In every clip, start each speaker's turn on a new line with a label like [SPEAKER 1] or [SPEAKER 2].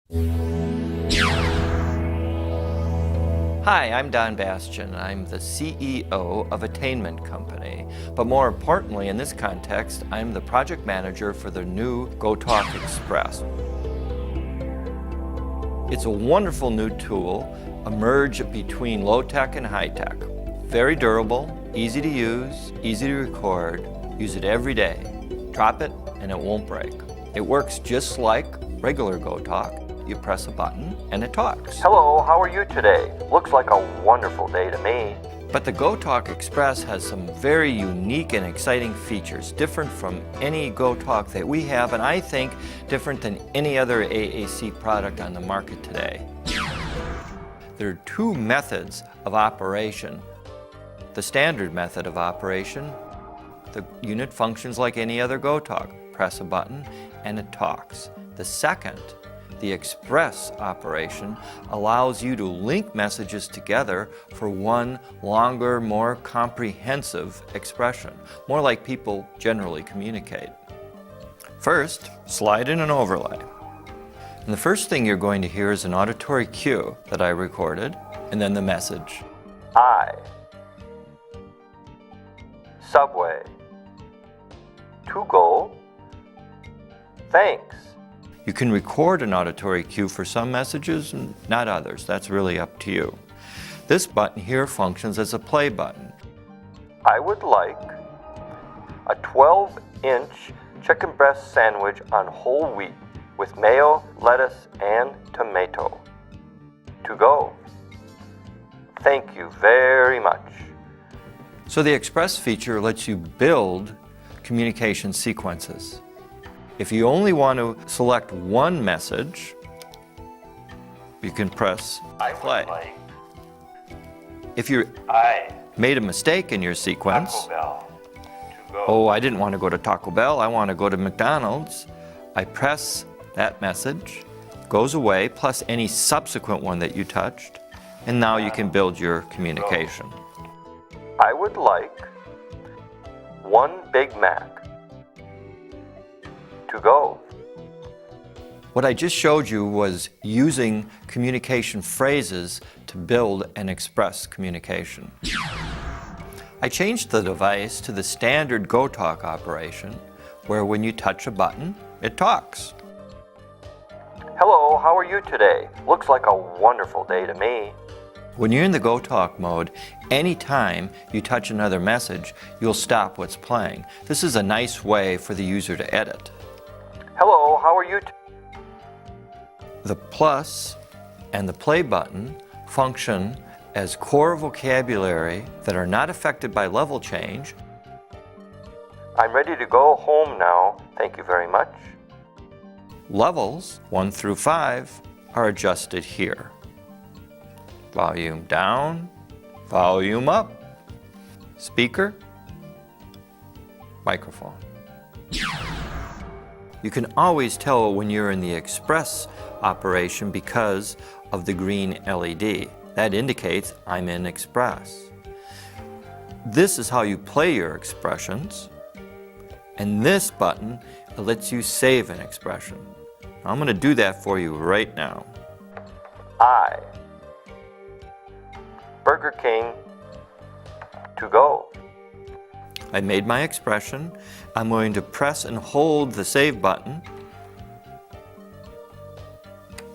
[SPEAKER 1] Hi, I'm Don Bastian. I'm the CEO of Attainment Company. But more importantly, in this context, I'm the project manager for the new GoTalk Express. It's a wonderful new tool, a merge between low-tech and high-tech. Very durable, easy to use, easy to record. Use it every day. Drop it and it won't break. It works just like regular GoTalk. You press a button and it talks.
[SPEAKER 2] Hello, how are you today? Looks like a wonderful day to me.
[SPEAKER 1] But the GoTalk Express has some very unique and exciting features, different from any GoTalk that we have, and I think different than any other AAC product on the market today. There are two methods of operation. The standard method of operation, the unit functions like any other GoTalk. Press a button and it talks. The second, the express operation, allows you to link messages together for one longer, more comprehensive expression, more like people generally communicate. First, slide in an overlay. And the first thing you're going to hear is an auditory cue that I recorded, and then the message.
[SPEAKER 2] I. Subway. To go. Thanks.
[SPEAKER 1] You can record an auditory cue for some messages and not others. That's really up to you. This button here functions as a play button.
[SPEAKER 2] I would like a 12-inch chicken breast sandwich on whole wheat with mayo, lettuce, and tomato. To go. Thank you very much.
[SPEAKER 1] So the Express feature lets you build communication sequences. If you only want to select one message, you can press play. If you made a mistake in your sequence, oh, I didn't want to go to Taco Bell, I want to go to McDonald's, I press that message, goes away, plus any subsequent one that you touched, and now you can build your communication.
[SPEAKER 2] I would like one Big Mac. To go.
[SPEAKER 1] What I just showed you was using communication phrases to build and express communication. I changed the device to the standard GoTalk operation, where when you touch a button, it talks.
[SPEAKER 2] Hello, how are you today? Looks like a wonderful day to me.
[SPEAKER 1] When you're in the GoTalk mode, anytime you touch another message, you'll stop what's playing. This is a nice way for the user to edit.
[SPEAKER 2] Hello, how are you?
[SPEAKER 1] The plus and the play button function as core vocabulary that are not affected by level change.
[SPEAKER 2] I'm ready to go home now. Thank you very much.
[SPEAKER 1] Levels 1 through 5 are adjusted here. Volume down, volume up, speaker, microphone. You can always tell when you're in the express operation because of the green LED. That indicates I'm in express. This is how you play your expressions, and this button lets you save an expression. I'm going to do that for you right now.
[SPEAKER 2] I. Burger King. To go.
[SPEAKER 1] I made my expression. I'm going to press and hold the save button.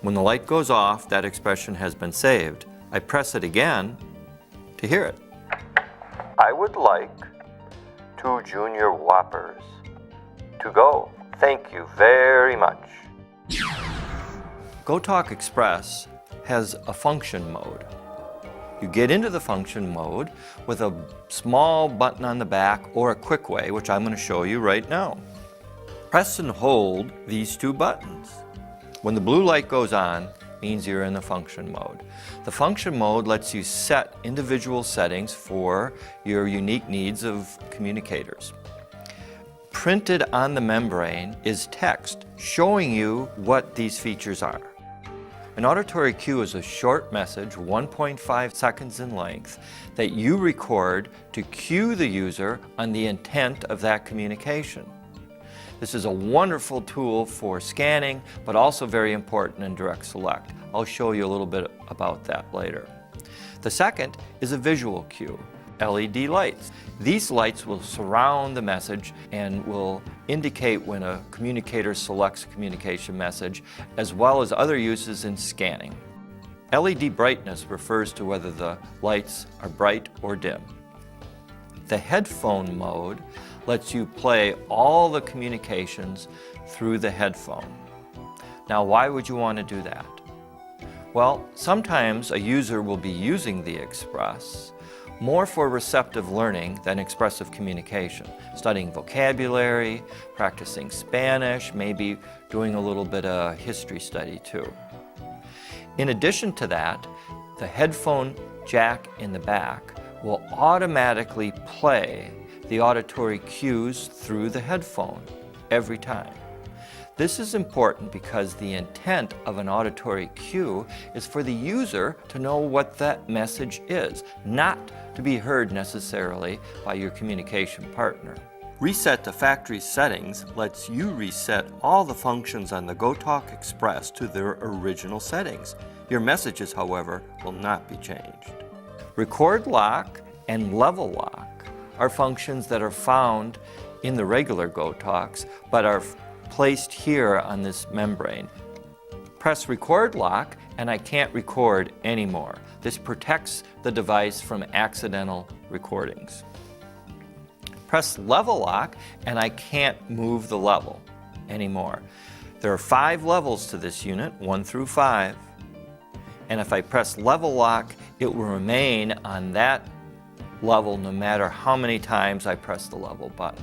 [SPEAKER 1] When the light goes off, that expression has been saved. I press it again to hear it.
[SPEAKER 2] I would like 2 Junior Whoppers. To go. Thank you very much.
[SPEAKER 1] GoTalk Express has a function mode. You get into the function mode with a small button on the back or a quick way, which I'm going to show you right now. Press and hold these two buttons. When the blue light goes on, means you're in the function mode. The function mode lets you set individual settings for your unique needs of communicators. Printed on the membrane is text showing you what these features are. An auditory cue is a short message, 1.5 seconds in length, that you record to cue the user on the intent of that communication. This is a wonderful tool for scanning, but also very important in direct select. I'll show you a little bit about that later. The second is a visual cue, LED lights. These lights will surround the message and will indicate when a communicator selects a communication message, as well as other uses in scanning. LED brightness refers to whether the lights are bright or dim. The headphone mode lets you play all the communications through the headphone. Now, why would you want to do that? Well, sometimes a user will be using the Express more for receptive learning than expressive communication, studying vocabulary, practicing Spanish, maybe doing a little bit of history study too. In addition to that, the headphone jack in the back will automatically play the auditory cues through the headphone every time. This is important because the intent of an auditory cue is for the user to know what that message is, not to be heard necessarily by your communication partner. Reset to factory settings lets you reset all the functions on the GoTalk Express to their original settings. Your messages, however, will not be changed. Record lock and level lock are functions that are found in the regular GoTalks, but are placed here on this membrane. Press record lock and I can't record anymore. This protects the device from accidental recordings. Press level lock and I can't move the level anymore. There are 5 levels to this unit, 1 through 5. And if I press level lock, it will remain on that level no matter how many times I press the level button.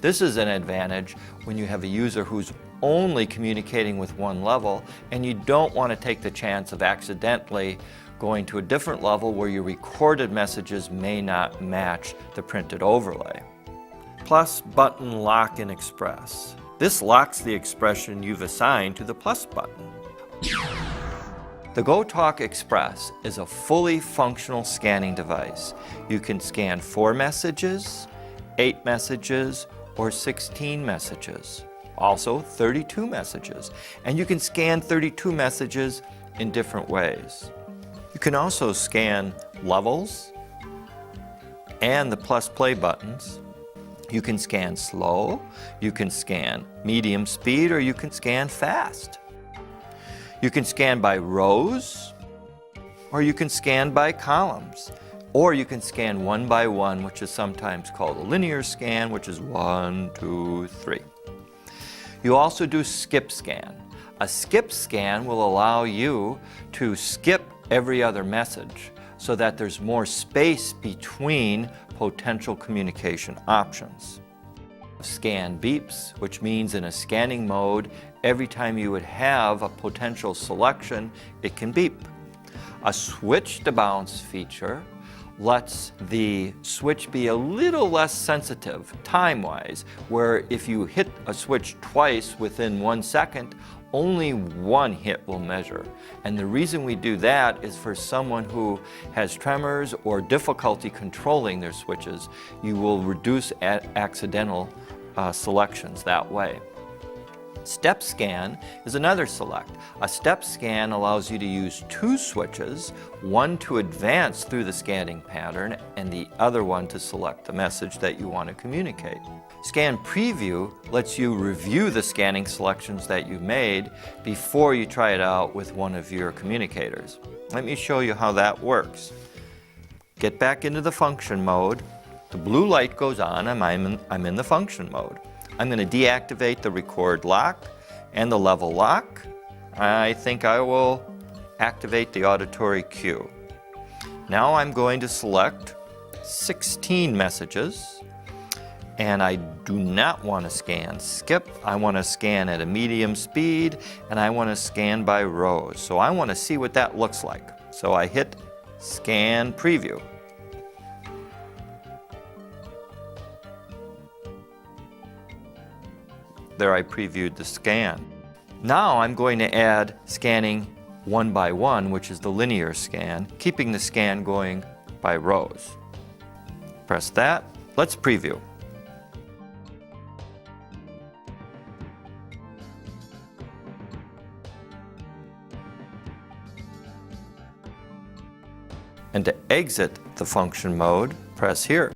[SPEAKER 1] This is an advantage when you have a user who's only communicating with one level and you don't want to take the chance of accidentally going to a different level where your recorded messages may not match the printed overlay. Plus button lock in Express. This locks the expression you've assigned to the plus button. The GoTalk Express is a fully functional scanning device. You can scan 4 messages, 8 messages, or 16 messages. Also 32 messages. And you can scan 32 messages in different ways. You can also scan levels and the plus play buttons. You can scan slow, you can scan medium speed, or you can scan fast. You can scan by rows, or you can scan by columns. Or you can scan one by one, which is sometimes called a linear scan, which is 1, 2, 3. You also do skip scan. A skip scan will allow you to skip every other message so that there's more space between potential communication options. Scan beeps, which means in a scanning mode, every time you would have a potential selection, it can beep. A switch to bounce feature lets the switch be a little less sensitive time-wise, where if you hit a switch twice within 1 second, only 1 hit will measure. And the reason we do that is for someone who has tremors or difficulty controlling their switches, you will reduce accidental selections that way. Step scan is another select. A step scan allows you to use 2 switches, one to advance through the scanning pattern and the other one to select the message that you want to communicate. Scan preview lets you review the scanning selections that you made before you try it out with one of your communicators. Let me show you how that works. Get back into the function mode. The blue light goes on and I'm in the function mode. I'm going to deactivate the record lock and the level lock. I think I will activate the auditory cue. Now I'm going to select 16 messages, and I do not want to scan skip. I want to scan at a medium speed, and I want to scan by rows. So I want to see what that looks like. So I hit scan preview. There I previewed the scan. Now I'm going to add scanning 1 by 1, which is the linear scan, keeping the scan going by rows. Press that. Let's preview. And to exit the function mode, press here.